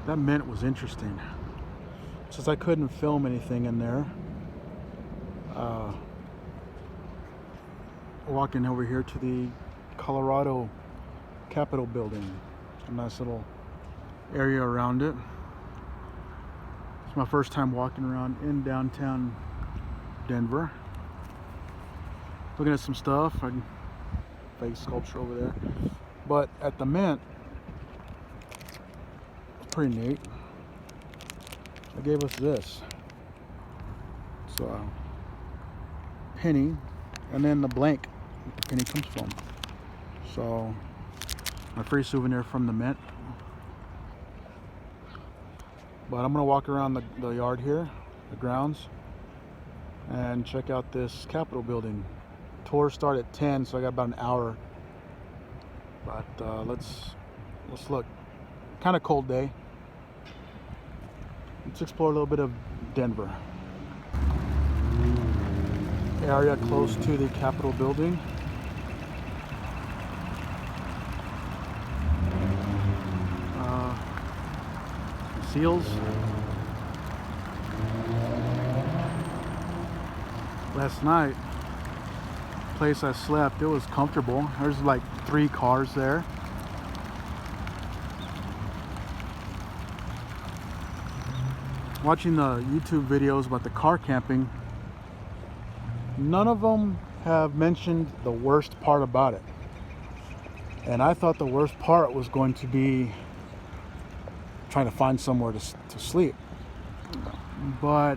That Mint was interesting. Since I couldn't film anything in there, walking over here to the Colorado Capitol building. A nice little area around it. It's my first time walking around in downtown Denver. Looking at some stuff. Fake sculpture over there. But at the Mint, it's pretty neat. They gave us this. It's a penny, and then the blank the penny comes from. So, my free souvenir from the Mint. But I'm gonna walk around the yard here, the grounds, and check out this Capitol building. Tours start at 10, so I got about an hour. But let's look. Kind of cold day. Let's explore a little bit of Denver. Area close to the Capitol building. Seals. Last night, place I slept, it was comfortable. There's like 3 cars there. Watching the YouTube videos about the car camping, none of them have mentioned the worst part about it. And I thought the worst part was going to be trying to find somewhere to sleep. But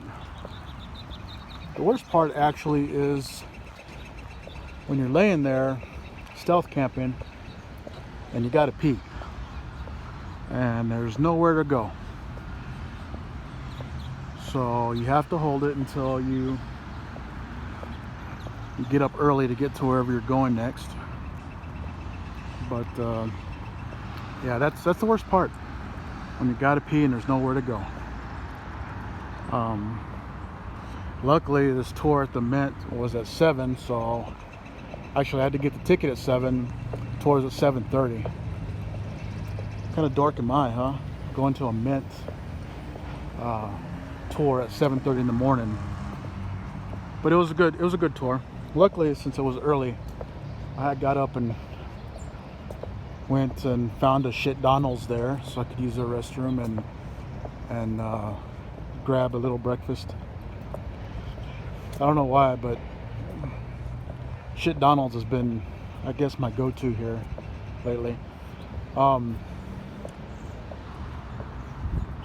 the worst part actually is when you're laying there stealth camping and you gotta pee and there's nowhere to go. So you have to hold it until you get up early to get to wherever you're going next. But yeah, that's the worst part, when you gotta pee and there's nowhere to go. Luckily this tour at the Mint was at 7, so actually I had to get the ticket at 7. Tours at 7:30. Kind of dark in my eye, huh? Going to a Mint tour at 7:30 in the morning. But it was a good tour. Luckily, since it was early, I got up and went and found a shit Donald's there, so I could use the restroom and grab a little breakfast. I don't know why, but shit Donald's has been, I guess, my go-to here lately. There's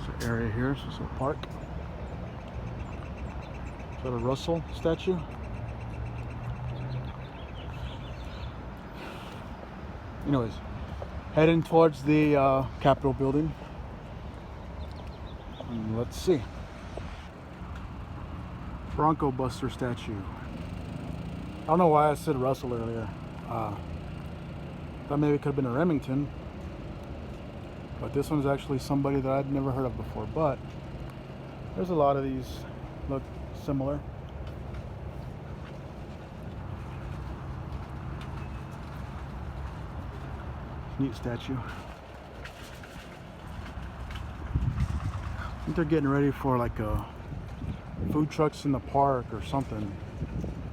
an area here, so it's a park. Is that a Russell statue? Anyways, heading towards the Capitol building. And let's see. Bronco Buster statue. I don't know why I said Russell earlier. Thought maybe it could have been a Remington. But this one's actually somebody that I'd never heard of before. But there's a lot of these look similar. Neat statue. I think they're getting ready for like a food trucks in the park or something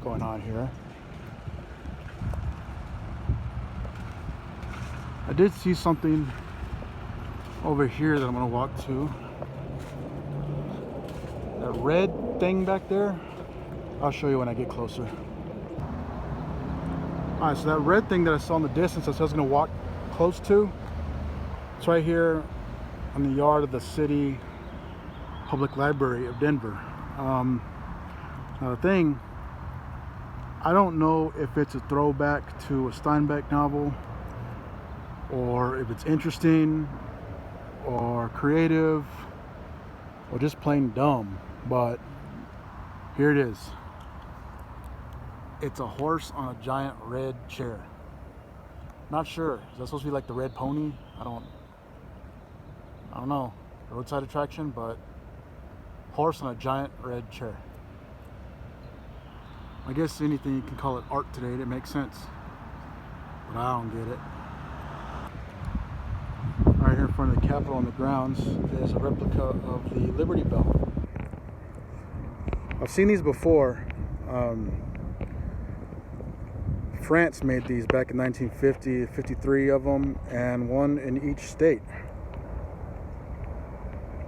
going on here. I did see something over here that I'm gonna walk to. That red thing back there, I'll show you when I get closer. Alright, so that red thing that I saw in the distance that I was gonna walk close to, it's right here on the yard of the City Public Library of Denver. Now the thing, I don't know if it's a throwback to a Steinbeck novel, or if it's interesting or creative or just plain dumb, but here it is. It's a horse on a giant red chair. Not sure, is that supposed to be like the red pony? I don't know, roadside attraction, but horse on a giant red chair. I guess anything you can call it art today, it makes sense, but I don't get it. Right here in front of the Capitol on the grounds is a replica of the Liberty Bell. I've seen these before. France made these back in 1950, 53 of them, and one in each state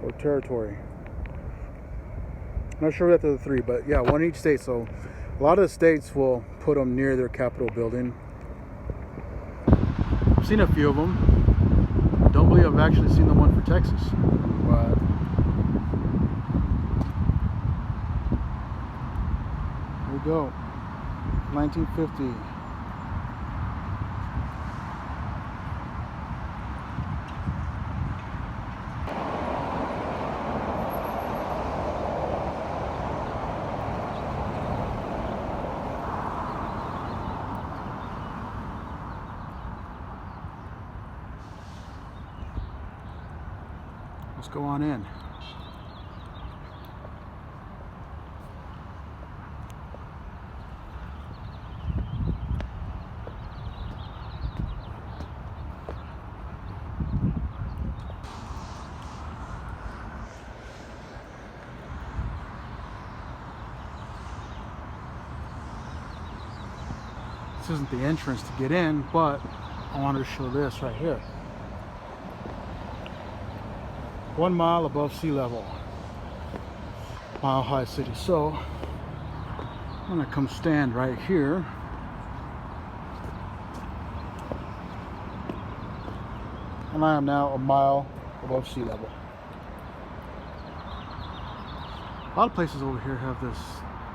or territory. Not sure after the three, but yeah, one in each state. So a lot of the states will put them near their Capitol building. I've seen a few of them. I don't believe I've actually seen the one for Texas, but here we go. 1950. Let's go on in. This isn't the entrance to get in, but I wanted to show this right here. 1 mile above sea level, Mile High City. So I'm gonna come stand right here. And I am now a mile above sea level. A lot of places over here have this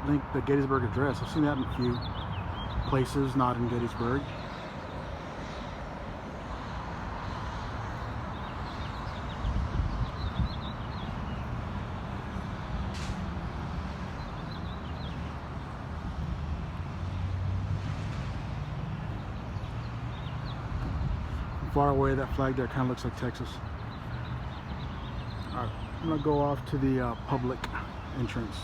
link, the Gettysburg Address. I've seen that in a few places, not in Gettysburg. Far away, that flag there kind of looks like Texas. All right, I'm gonna go off to the public entrance.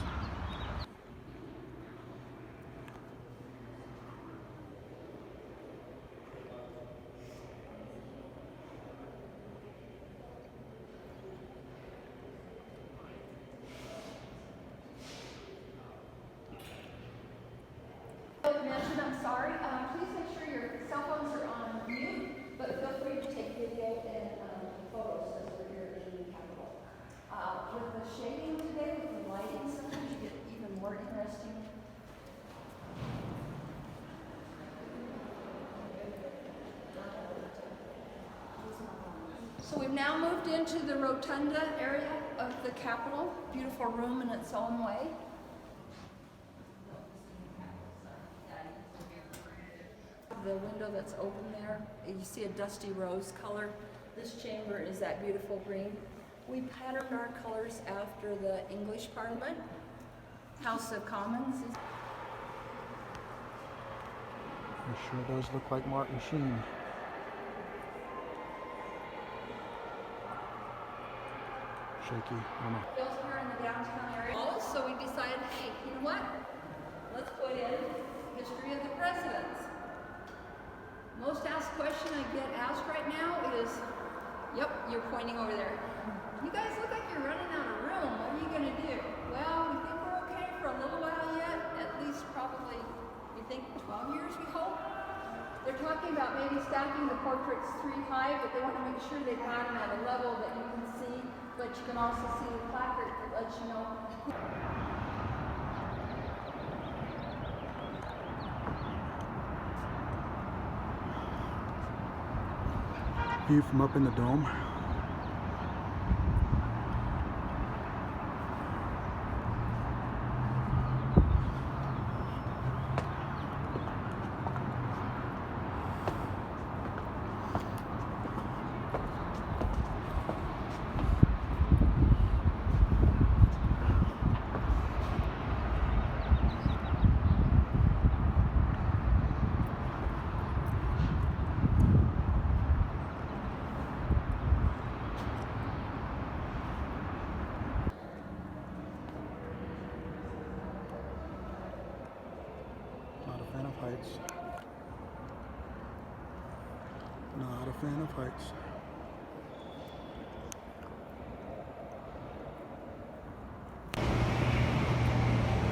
I'm sorry. Please make sure your cell phones are on mute, but feel free to take video and photos as we're here in the Capitol. With the shading today, with the lighting, sometimes you get even more interesting. So we've now moved into the rotunda area of the Capitol. Beautiful room in its own way. The window that's open there, you see a dusty rose color. This chamber is that beautiful green. We patterned our colors after the English Parliament. House of Commons is... It sure does look like Martin Sheen. Shaky, I don't know. Built here in the downtown area. So we decided, hey, you know what? Let's put in history of the presidents. Most asked question I get asked right now is, yep, you're pointing over there. You guys look like you're running out of room. What are you going to do? Well, we think we're okay for a little while yet. At least probably, we think 12 years, we hope. They're talking about maybe stacking the portraits 3 high, but they want to make sure they've got them at a level that you can see, but you can also see the placard that lets you know. View from up in the dome. Heights. Not a fan of heights.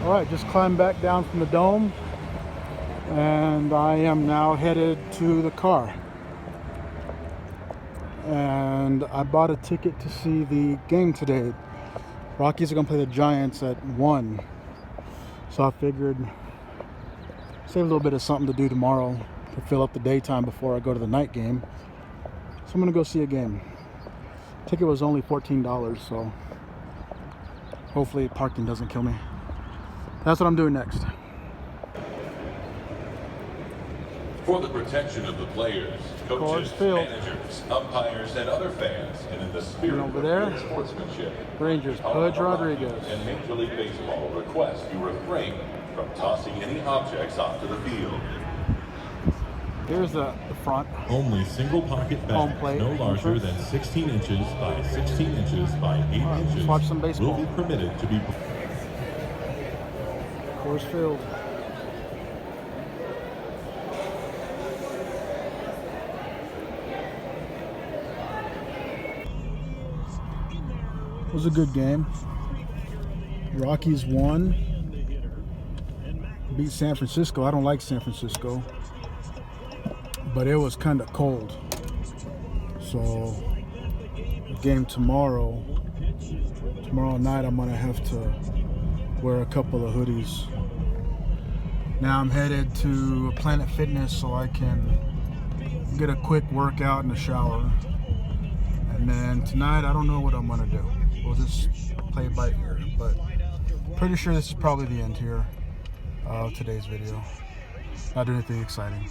All right, just climbed back down from the dome, and I am now headed to the car. And I bought a ticket to see the game today. Rockies are gonna play the Giants at 1. So I figured save a little bit of something to do tomorrow to fill up the daytime before I go to the night game. So I'm gonna go see a game. Ticket was only $14, so hopefully parking doesn't kill me. That's what I'm doing next. For the protection of the players, coaches, managers, umpires, and other fans, and in the spirit over of there, good sportsmanship, Rangers, Colorado Pudge Rodriguez. Rockies and Major League Baseball request you refrain from tossing any objects onto the field. Here's the front. Only single pocket Home bags, plate no larger entrance. than 16 inches by 16 inches by 8 inches, watch some baseball. will be permitted to be. Coors Field. It was a good game. Rockies won. Beat San Francisco. I don't like San Francisco, but it was kind of cold. So the game tomorrow night, I'm gonna have to wear a couple of hoodies. Now I'm headed to Planet Fitness so I can get a quick workout in the shower. And then tonight, I don't know what I'm gonna do. We'll just play it by ear, but pretty sure this is probably the end here of today's video. Not doing anything exciting.